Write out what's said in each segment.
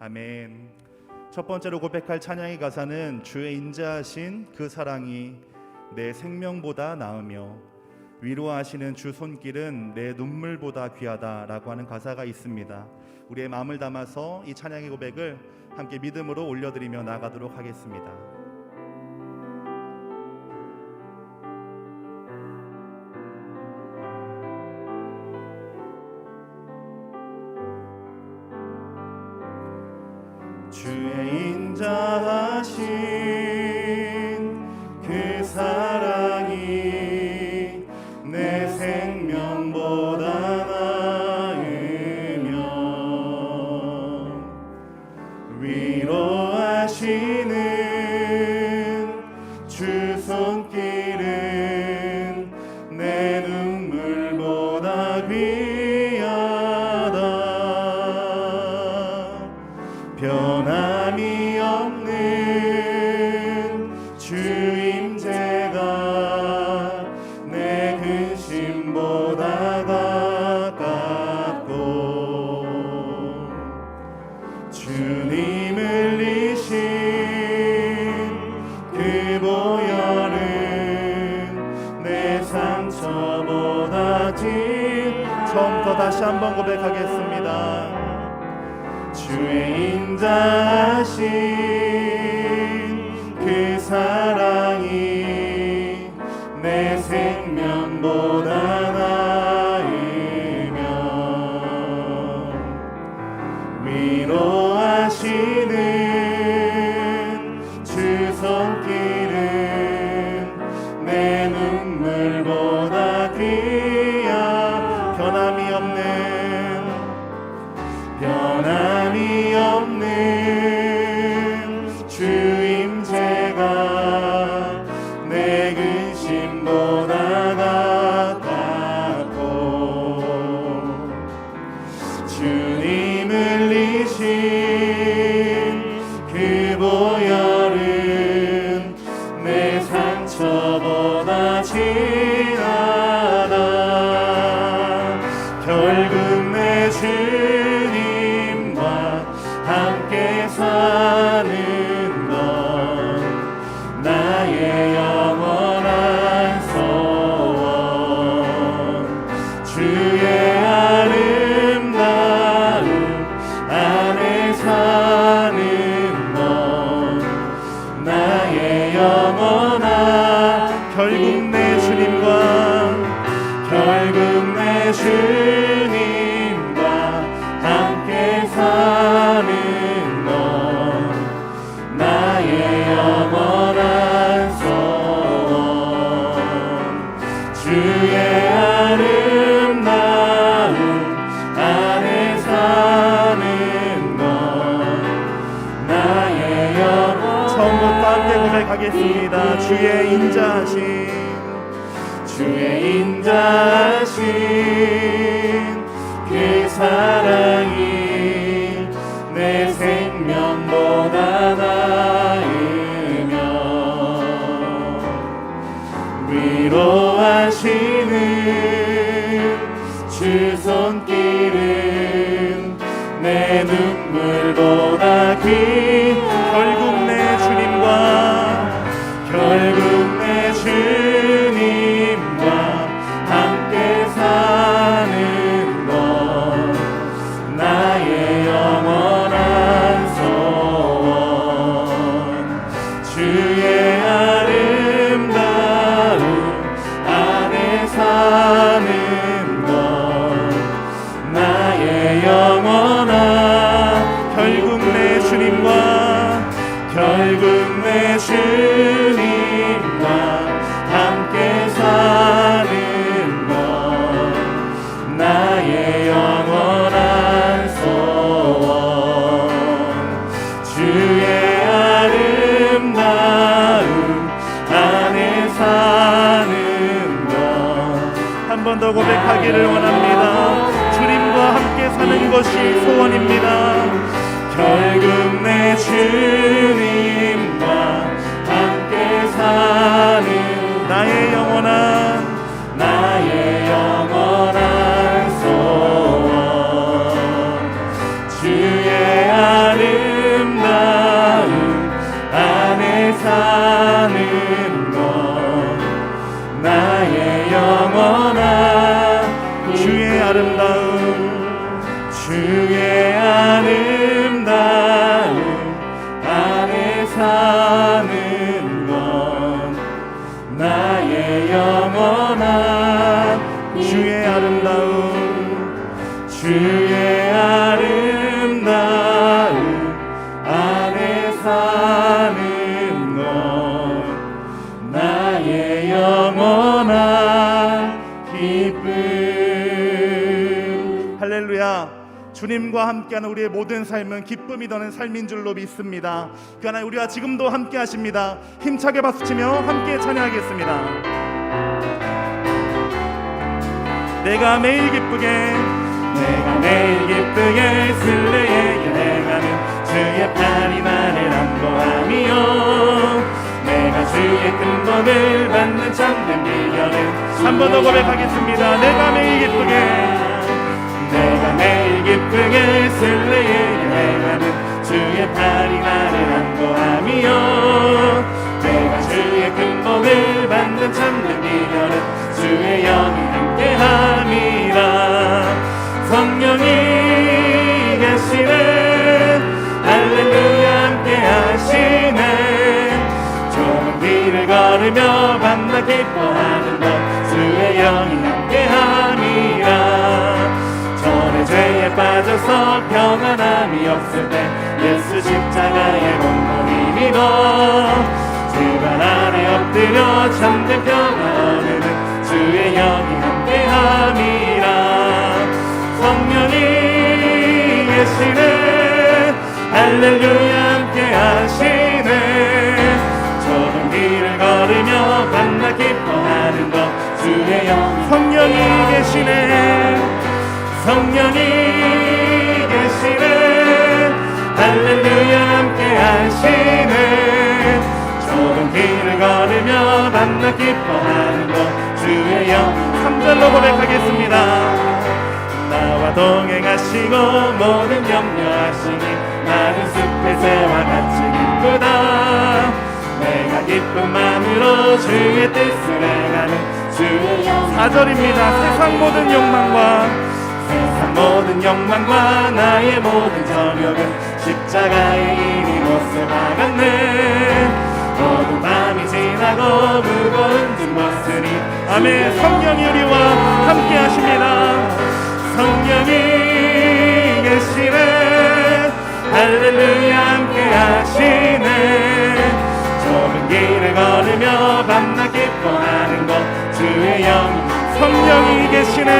아멘. 첫 번째로 고백할 찬양의 가사는 주의 인자하신 그 사랑이 내 생명보다 나으며 위로하시는 주 손길은 내 눈물보다 귀하다라고 하는 가사가 있습니다. 우리의 마음을 담아서 이 찬양의 고백을 함께 믿음으로 올려드리며 나아가도록 하겠습니다. 주의 인자하신 그 사랑이 내 생명보다 나으며 위로하시는 주 손길은 내 눈물보다 귀하다. 변함이 없는 주 임재가 내 근심보다 가깝고 주님을 이신 그 보혈은 내 상처보다 처음부터 다시 한번 고백하겠습니다. 주의 인자하신 그 사랑이 내 생명보다 나으며 위로하시는 주 손길은 내 눈물보다 귀하. 변함이 없는 주 임재가 내 근심보다 가깝고 주님을 이신 그 보혈은 내 상처보다 진하다. 결국 내 주님과 함께 사는 것 나의 영원한 소원. 주의 아름다움 안에 사는 것 나의 영원한. 결국 내 주님과 함께 사는 것 나의 영원한 소원. 주의 아름다움 안에 사는 것 나의 영원한. 처음부터 함께 고백하겠습니다. 주의 인자하신 그 사랑이 내 생명보다 나으며 위로하시는 주 손길은 내 눈물보다 결국 내 주님과 함께 사는 것 나의 영원한 소원. 주의 아름다움 안에 사는 것 나의 영원한. 결국 내 주님과 함께 사는 것 나의 영원한 소원. 주의 아름다움 안에 사는 것. 한 번 더 고백하기를 원합니다. 주님과 함께 사는 것이 소원입니다. 결국 내 주님과 함께 사는 나의 영원한 소원. 주의 아름 주님과 함께하는 우리의 모든 삶은 기쁨이 더는 삶인 줄로 믿습니다. 그 하나님 우리와 지금도 함께 하십니다. 힘차게 박수치며 함께 찬양하겠습니다. 내가 매일 기쁘게 순례의 여행 가는 주의 팔이 나를 안보하며 내가 주의 큰 복을 받는 참된 비결은 한 번 더 고백하겠습니다. 내가 매일 기쁘게 순례의 여행 가는 주의 팔이 나를 안보하며 내가 주의 큰 복을 받는 참된 비결은 주의 영이 함께함이라. 성령이 계시네 할렐루야 함께하시네 좁은 길을 걸으며 밤낮 기뻐하는 것 주의 영이 함께함이라. 전에 죄에 빠져서 평안함이 없을 때 예수 십자가의 공로를 믿어 주발 아래 엎드려 참된 평화 얻는 주의 영이 함께함이라. 성령이 계시네 할렐루야 함께하시네 좁은 길을 걸으며 밤낮 기뻐하는 것 주의 영. 성령이 계시네 할렐루야 함께하시네 좁은 길을 걸으며 밤낮 기뻐하는 것 주의 영. 3절로 고백하겠습니다. 나와 동행하시고 모든 염려하시니 나는 숲의 새와 같이 기쁘다. 내가 기쁜 마음으로 주의 뜻을 행하는 주의 영. 4절입니다. 세상 모든 욕망과 나의 모든 저력은 십자가의 이미 못을 박았네. 모든 밤이 지나고 무거운 짐 벗으니 아멘. 성령이 우리와 함께 하십니다. 성령이 계시네 할렐루야 함께 하시네 좁은 길을 걸으며 밤낮 기뻐하는 것 주의 영. 성령이 계시네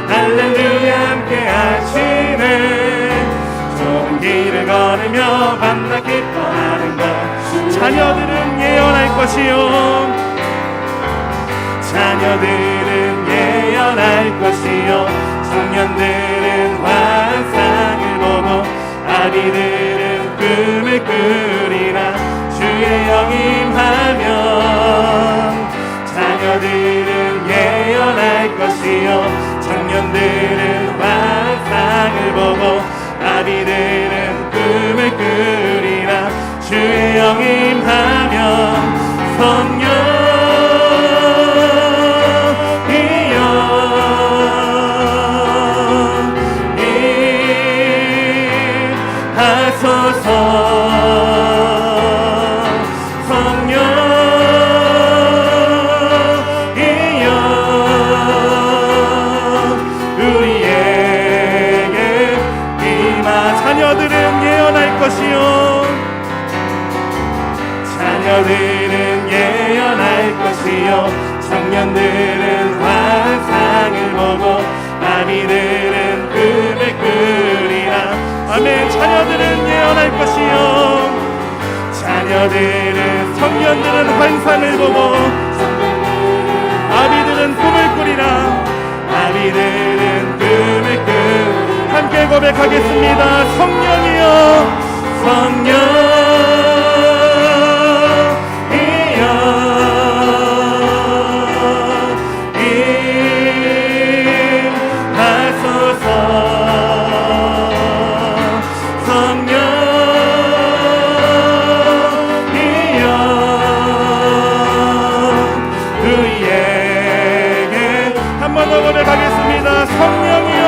할렐루야 함께 하시네 좁은 길을 걸으며 밤낮 기뻐하는 것. 자녀들은 예언할 것이요 청년들은 환상을 보고 아비들은 꿈을 꾸리라. 주의 영 임하면 자녀들은 예언할 것이요 청년들은 환상을 보고 아비들은 꿈을 꾸리라. 주의 영 임하면 성령 청년들은 환상을 보고 아비들은 꿈을 꾸리라. 아멘. 자녀들은 예언할 것이요 청년들은 환상을 보고 아비들은 꿈을 꾸리라. 아비들은 꿈을 꾸리라. 함께 고백하겠습니다. 성령이여 성령 고백하겠습니다. 성령이여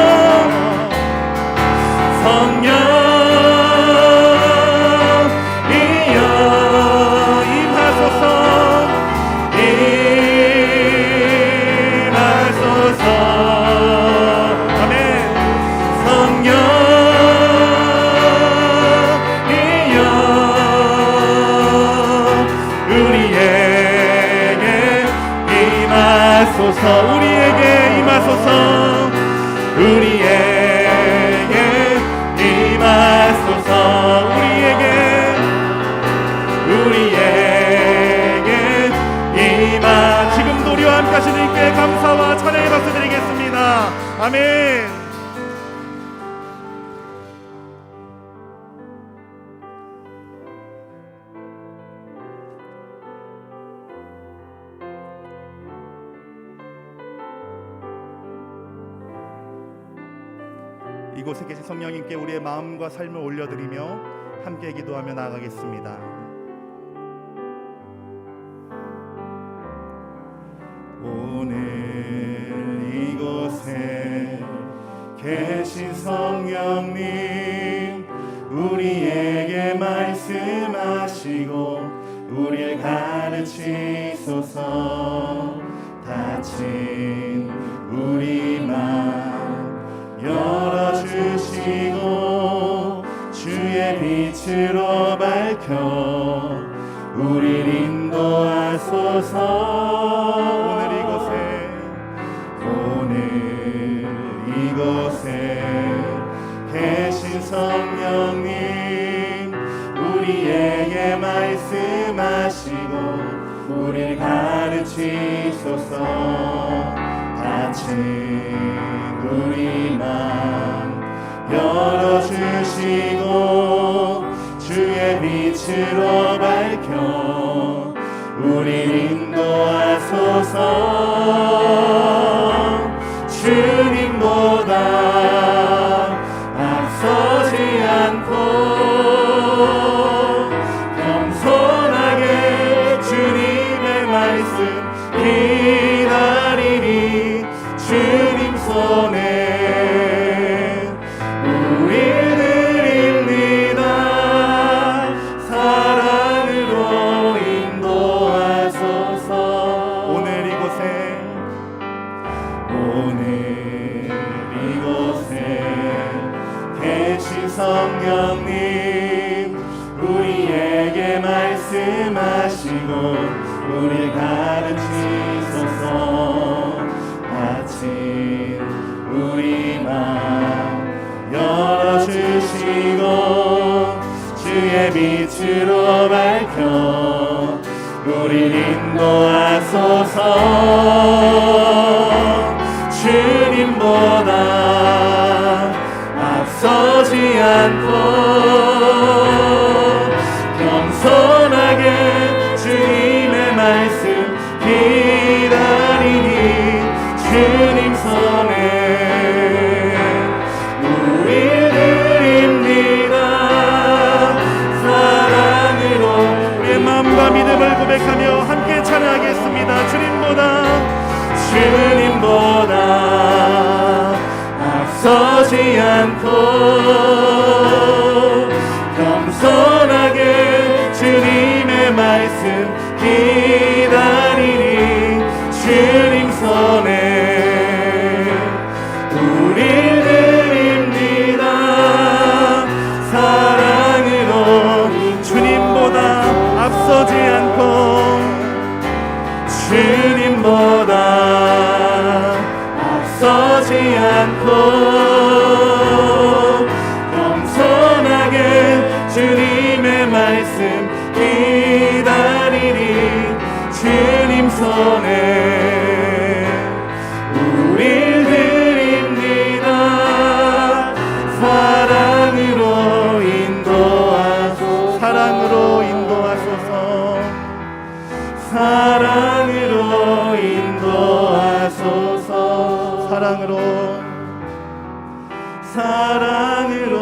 임하소서 임하소서. 아멘. 우리에게 임하소서. 우리에게 임하. 지금도 우리와 함께 하신 주님께 감사와 찬양의 박수 드리겠습니다. 아멘. 이곳에 계신 성령님께 우리의 마음과 삶을 올려드리며 함께 기도하며 나아가겠습니다. 오늘 이곳에 계신 성령님, 우리에게 말씀하시고 우리를 가르치소서. 닫힌 우리 마음 열어주시고 주의 빛으로 밝혀 우리를 인도하소서. 오늘 이곳에 계신 성령님, 우리에게 말씀하시고 우리를 가르치소서. 닫힌 우리 마음 열어주시고 주의 빛으로 밝혀 우리를 인도하소서. 주님보다 앞서지 않고 겸손하게 주님의 말씀 기다리니 주님 손에 우리를 입니다. 사랑으로 인도하소서. 오늘 이곳에 계신 성령님, 우리에게 말씀하시고 우리를 가르치소서. 닫힌 우리 마음 열어주시고 주의 빛으로 밝혀 우리를 인도하소서. 주님보다 앞서지 않고 겸손하게 주님의 말씀 기다리니 주님 손에 우리를 입니다. 사랑으로 우리의 마음과 믿음을 고백하며 함께 찬양하겠습니다. 주님보다 앞서지 않고 겸손하게 주님의 말씀 기다리니 주님 손에 우리를 입니다. 사랑으로 주님보다 앞서지 않고 주님보다 앞서지 않고 겸손하게 주님의 말씀 기다리니 주님 손에 우리를 드립니다. 사랑으로 인도하소서. 사랑으로 인도하소서. 사랑으로